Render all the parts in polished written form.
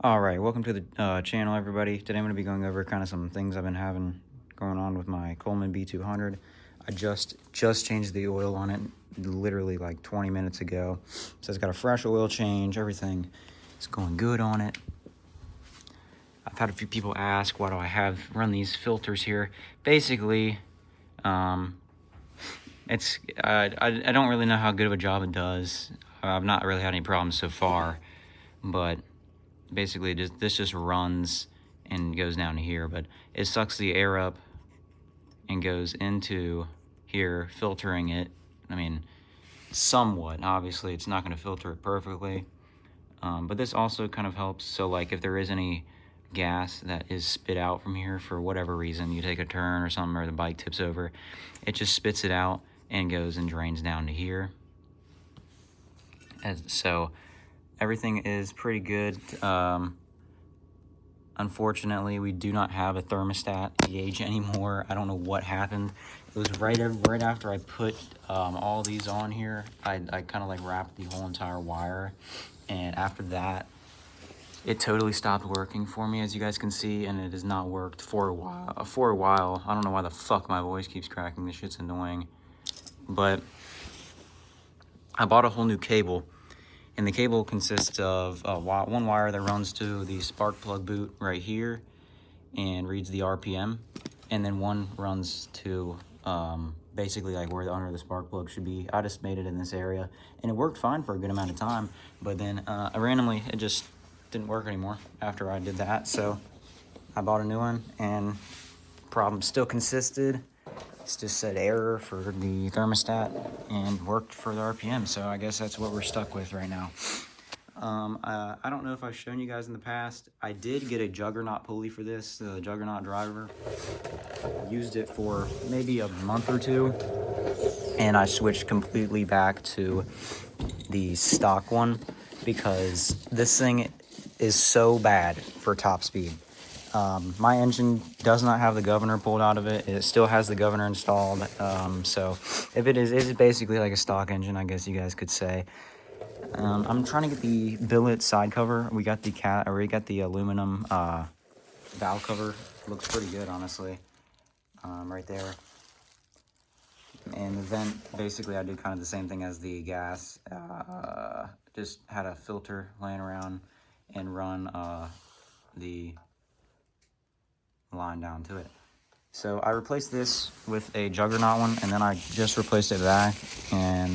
All right, welcome to the channel, everybody. Today I'm going to be going over kind of some things I've been having going on with my Coleman B200. I just changed the oil on it literally like 20 minutes ago. So it's got a fresh oil change, everything is going good on it. I've had a few people ask, why do I run these filters here? Basically, it's I don't really know how good of a job it does. I've not really had any problems so far, but basically this just runs and goes down to here, but it sucks the air up and goes into here, filtering it. I mean, somewhat. Obviously, it's not going to filter it perfectly, but this also kind of helps. So, like, if there is any gas that is spit out from here for whatever reason, you take a turn or something, or the bike tips over, it just spits it out and goes and drains down to here. So everything is pretty good. Unfortunately, we do not have a thermostat gauge anymore. I don't know what happened. It was right after I put all these on here. I kind of like wrapped the whole entire wire, and after that, it totally stopped working for me, as you guys can see, and it has not worked for a while. I don't know why the fuck my voice keeps cracking. This shit's annoying. But I bought a whole new cable. And the cable consists of one wire that runs to the spark plug boot right here and reads the RPM. And then one runs to basically like where the under the spark plug should be. I just made it in this area. And it worked fine for a good amount of time. But then randomly, it just didn't work anymore after I did that. So I bought a new one, and problem still consisted. It's just said error for the thermostat and worked for the RPM, so I guess that's what we're stuck with right now. I don't know if I've shown you guys in the past. I did get a Juggernaut pulley for this, the Juggernaut driver. Used it for maybe a month or two, and I switched completely back to the stock one because this thing is so bad for top speed. My engine does not have the governor pulled out of it. It still has the governor installed. So if it's basically like a stock engine, I guess you guys could say. I'm trying to get the billet side cover. We got the aluminum valve cover. Looks pretty good, honestly. Right there. And the vent, basically I did kind of the same thing as the gas. Just had a filter laying around and run the line down to it. So I replaced this with a Juggernaut one, and then I just replaced it back. And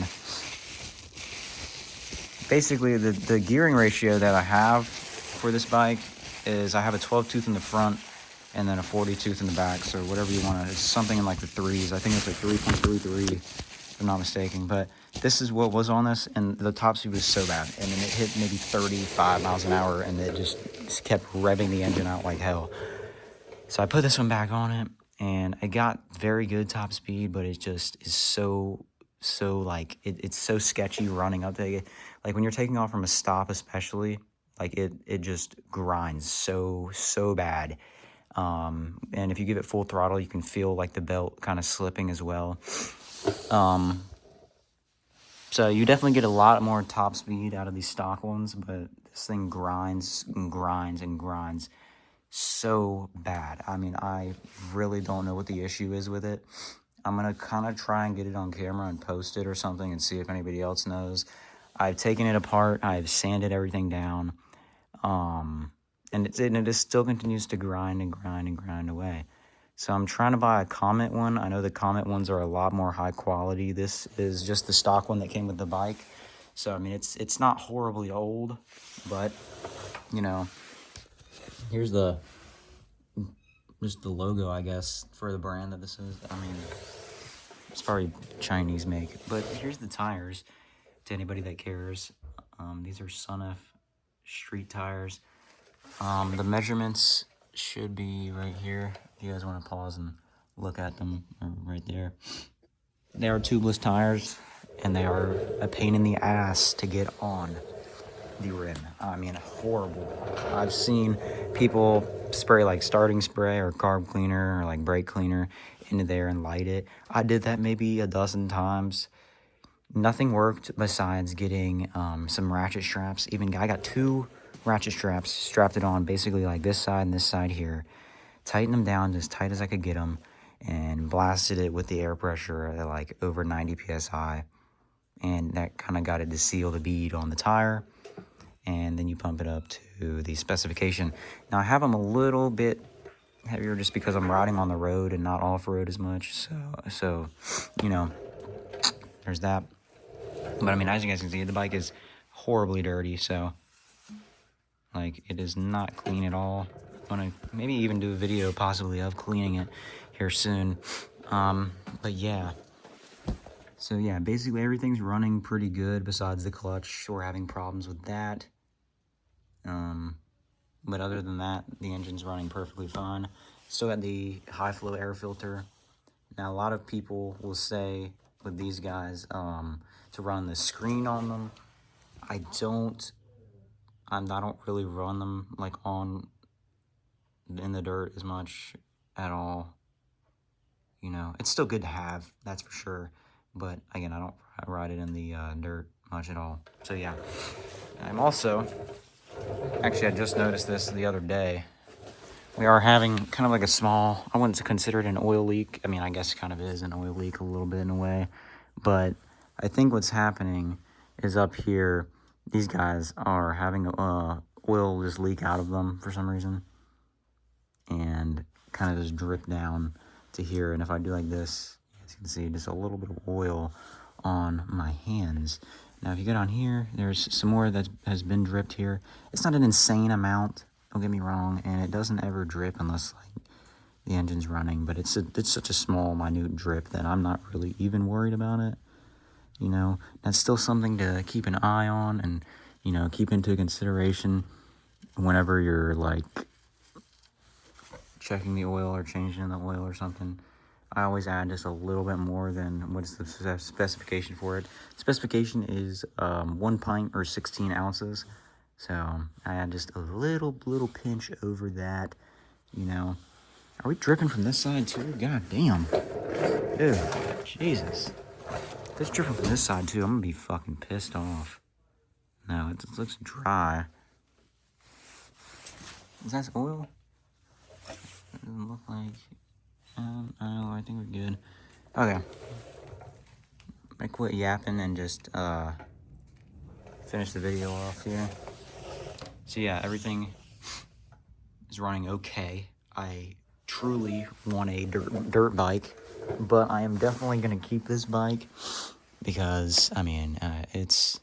basically the gearing ratio that I have for this bike is I have a 12 tooth in the front and then a 40 tooth in the back. So whatever you want to, it's something in like the threes. I think it's like 3.33 if I'm not mistaken. But this is what was on this, and the top speed was so bad. And then it hit maybe 35 miles an hour, and it just kept revving the engine out like hell. So I put this one back on it, and I got very good top speed, but it just is so like, it's so sketchy running up there. Like when you're taking off from a stop especially, like it just grinds so bad. And if you give it full throttle, you can feel like the belt kind of slipping as well. So you definitely get a lot more top speed out of these stock ones, but this thing grinds and grinds and grinds so bad. I mean, I really don't know what the issue is with it. I'm going to kind of try and get it on camera and post it or something and see if anybody else knows. I've taken it apart. I've sanded everything down. And it just still continues to grind and grind and grind away. So I'm trying to buy a Comet one. I know the Comet ones are a lot more high quality. This is just the stock one that came with the bike. So, I mean, it's not horribly old, but, you know, here's just the logo, I guess, for the brand that this is. I mean, it's probably Chinese make. But here's the tires to anybody that cares. These are Sunf street tires. The measurements should be right here. If you guys want to pause and look at them, right there. They are tubeless tires, and they are a pain in the ass to get on the rim. I mean, horrible. I've seen people spray like starting spray or carb cleaner or like brake cleaner into there and light it. I did that maybe a dozen times. Nothing worked besides getting some ratchet straps. Even I got two ratchet straps, strapped it on basically like this side and this side here, tightened them down as tight as I could get them, and blasted it with the air pressure at like over 90 psi, and that kind of got it to seal the bead on the tire, and then you pump it up to the specification. Now I have them a little bit heavier just because I'm riding on the road and not off-road as much, so you know, there's that. But I mean, as you guys can see, the bike is horribly dirty, so like it is not clean at all. I'm gonna maybe even do a video possibly of cleaning it here soon. But yeah, so yeah, basically everything's running pretty good besides the clutch. We're having problems with that. But other than that, the engine's running perfectly fine. Still got the high flow air filter. Now, a lot of people will say with these guys to run the screen on them. I don't really run them like in the dirt as much at all. You know, it's still good to have, that's for sure. But again, I don't ride it in the dirt much at all. So yeah, I'm also, actually I just noticed this the other day. We are having kind of like a small, I wouldn't consider it an oil leak. I mean, I guess it kind of is an oil leak a little bit in a way. But I think what's happening is up here, these guys are having oil just leak out of them for some reason. And kind of just drip down to here. And if I do like this, as you can see, just a little bit of oil on my hands. Now, if you go down here, there's some more that has been dripped here. It's not an insane amount, don't get me wrong, and it doesn't ever drip unless like the engine's running, but it's such a small, minute drip that I'm not really even worried about it. You know, that's still something to keep an eye on and, you know, keep into consideration whenever you're like checking the oil or changing the oil or something. I always add just a little bit more than what's the specification for it. Specification is 1 pint or 16 ounces. So I add just a little pinch over that, you know. Are we dripping from this side too? God damn. Dude, Jesus. If it's dripping from this side too, I'm gonna be fucking pissed off. No, it looks dry. Is that oil? It doesn't look like... I think we're good. Okay. I quit yapping and just finish the video off here. So yeah, everything is running okay. I truly want a dirt bike, but I am definitely gonna keep this bike because I mean it's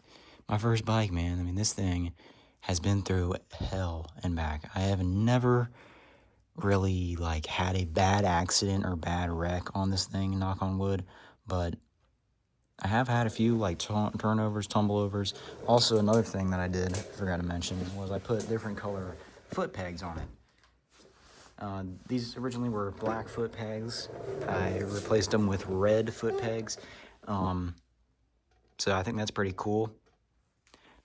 my first bike, man. I mean, this thing has been through hell and back. I have never really like had a bad accident or bad wreck on this thing, knock on wood, but I have had a few like turnovers, tumbleovers. Also, another thing that I did, forgot to mention, was I put different color foot pegs on it. These originally were black foot pegs. I replaced them with red foot pegs. So I think that's pretty cool.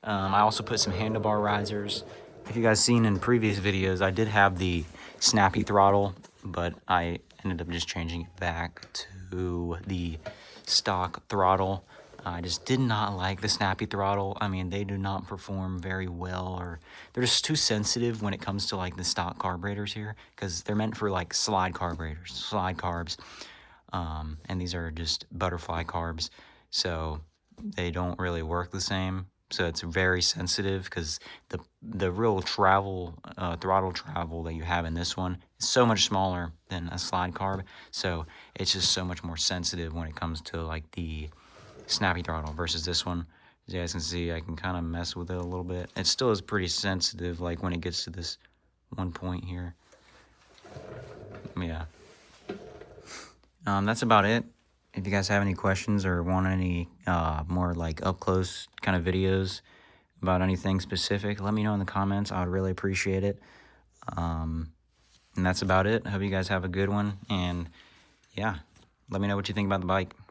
I also put some handlebar risers. If you guys seen in previous videos, I did have the snappy throttle, but I ended up just changing it back to the stock throttle. I just did not like the snappy throttle. I mean, they do not perform very well, or they're just too sensitive when it comes to like the stock carburetors here, because they're meant for like slide carburetors, slide carbs, and these are just butterfly carbs, so they don't really work the same. So it's very sensitive because the real throttle travel that you have in this one is so much smaller than a slide carb. So it's just so much more sensitive when it comes to like the snappy throttle versus this one. As you guys can see, I can kind of mess with it a little bit. It still is pretty sensitive, like when it gets to this one point here. Yeah. That's about it. If you guys have any questions or want any more like up close kind of videos about anything specific, let me know in the comments. I would really appreciate it. And that's about it. I hope you guys have a good one. And yeah, let me know what you think about the bike.